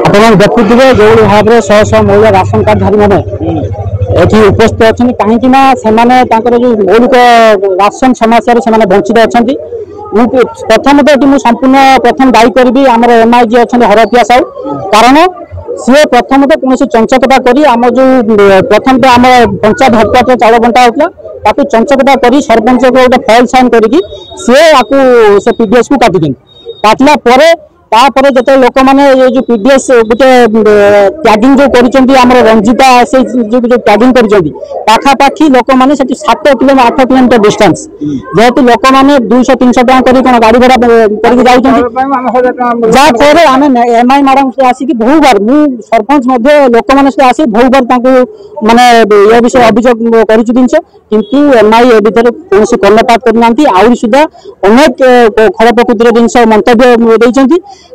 ଆପଣ ଦେଖୁଥିବେ ଯୋଉ ଭାବରେ ଶହ ଶହ ମହିଳା ରାସନ କାର୍ଡଧାରୀ ମାନେ ଏଠି ଉପସ୍ଥିତ ଅଛନ୍ତି କାହିଁକି ନା ସେମାନେ ତାଙ୍କର ଯୋଉ ମୌଳିକ ରାସନ ସମସ୍ୟାରେ ସେମାନେ ବଞ୍ଚିତ ଅଛନ୍ତି। ପ୍ରଥମତଃ ଏଠି ମୁଁ ସମ୍ପୂର୍ଣ୍ଣ ପ୍ରଥମ ଦାୟୀ କରିବି ଆମର ଏମଆଇ जी ଅଛନ୍ତି ହରପ୍ରିୟା ସାହୁ କାରଣ सी प्रथमतः कौन चंचकता कर प्रथम तो आम पंचायत हेडक्वार्टर चाउल बंटा होता चंचकता कर सरपंच को गोटे फाइल साइन करी सी से पीडीएस को काटिदी काटला जो लोक मैंने जो पीडीएस गोटे टैगिंग जो कर रंजिता से जो टैगिंग करखापाखि लोक मैंने 7 किलोमीटर 8 किलोमीटर डिस्टेंस जेहेतु लोक मैंने 200-300 टाँग कर गाड़ी भड़ा करके जाफल आम एमआई मैडम से आसिक बहु बार मु सरपंच लोक मैंने आसी बहु बार माने ये विषय अभियोग कर किंतु एमआई ए भर कौन कर्णपात करना आहरी सुधा अनेक खराब प्रकृतिर जिन मंतव्य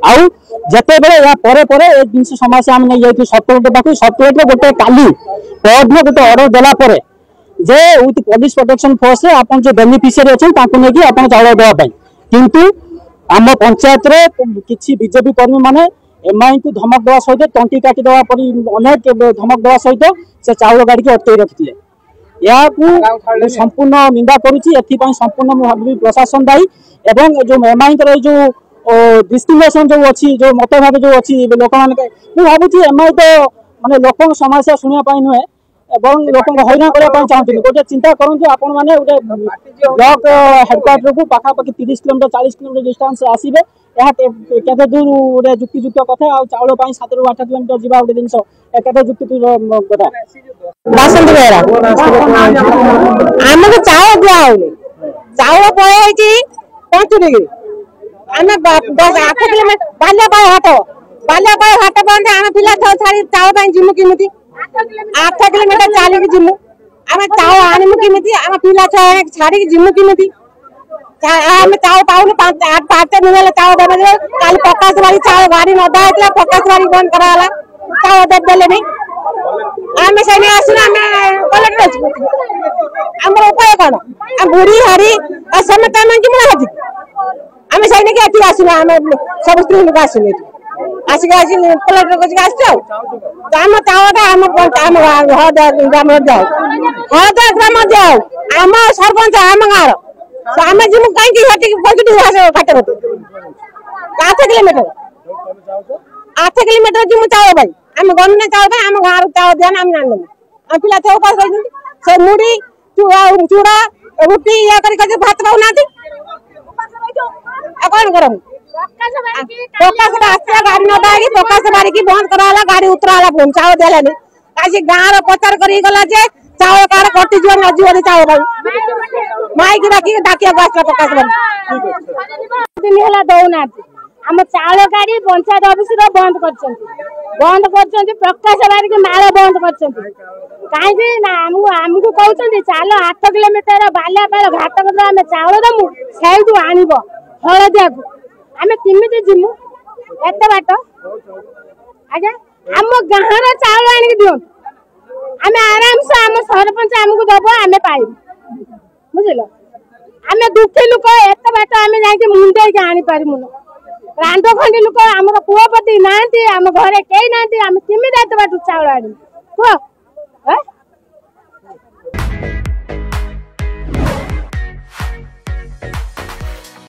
आते बड़े जिन समस्या आम नहीं सतर्क पाक सतर्क गोटे काली परदिन गोटे अर्डर देला जे विथ पुलिस प्रोटेक्शन फोर्स आप जो बेनिफिशियरी अच्छे चाउल देवाई किंतु आम पंचायत किसी बीजेपी कर्मी माने एमआई को धमक देवा सहित तंटी काटिदेवा अनेक धमक देवा सहित से चाउल गाड़ी की अटकई रखी संपूर्ण निंदा करुच्ची संपूर्ण मुझे प्रशासन दायी एवं जो एमआई जो डिस्क्रिमिनेशन जो अच्छी जो मतभेद जो अच्छी लोक मुझे भावी एमआई तो माने लोक समस्या शुणापी नुहे एवं लोक हईराण करने चाहते गोटे चिंता करूँ आपण मैंने गोटे ब्लॉक हेडक्वार्टर को पाखापाखि 30 किलोमीटर 40 किलोमीटर डिस्टेंस से आसवे केते दूर गोटे जुक्तियुक्त कथा चाउल 7 ରୁ 8 किलोमीटर जावा गोटे जिन केते जुक्तियुक्त कथा बासंत बेहरा आम चाउल दिया चाउल पड़े 5 डिग्री आम 8 किलोमीटर बाल्यापाल हाट बंद आम पिला छाड़ी चाउल जिमु किमिति 8 किलोमीटर चलिक जिमु आम चाउल आनमु किमिति आम पिला छाड़ी जिमु किमिति आम चाउल पाऊनु 5 दिन चाउल देवे कल प्रकाश बाड़ी चाउल गाड़ी नदा होता प्रकाश बाड़ी बंद कराला चाउल देले नहीं आम से आसना कलेक्टर आम उपाय कौन बुढ़ी हरी समस्त आम से आसना आम सब स्त्री लोग आसने आसिक कलेक्टर आम चाउल आम ग्राम जाओ ग्राम जाओ आम सरपंच आम गाँव आम जिमु कहीं घाटे 8 किलोमीटर जिमु चाउल भाई आम गने चाउल आम गाँव चाउल दिया आम जान आम पिला उपास से मुड़ी चूड़ा रुटी या भात पाऊना कौन कर प्रकाश गाड़ी नदा प्रकाश बाड़ी की बंद कराला गाड़ी उतराला फोन चाउल देलानी आज गाँव प्रचार करला चाउल कार कटि नजीवन चाउल भाई माइक डाकिया प्रकाश दिन है दौना आम चाउल गाड़ी पंचायत ऑफिस बंद कर प्रकाश बाड़ी की माल बंद कर कहीं आमको कहते चल 8 किलोमीटर बाल्यापाल घाट आम चाउल दमु से आनब हलदिया को आम किमिति जिमु एत बाट आज्ञा आम गाँव चाउल आनिक दियो आम आराम से आम सरपंच आमको दब आम पाइबू बुझल आम दुखी लोक एत बाट आम जाके मुंडे आनी पारिमुन रांड खंडी लोक आम पुअपति ना आम घरे कई ना आम किमिति एत बाट चाउल आनी कह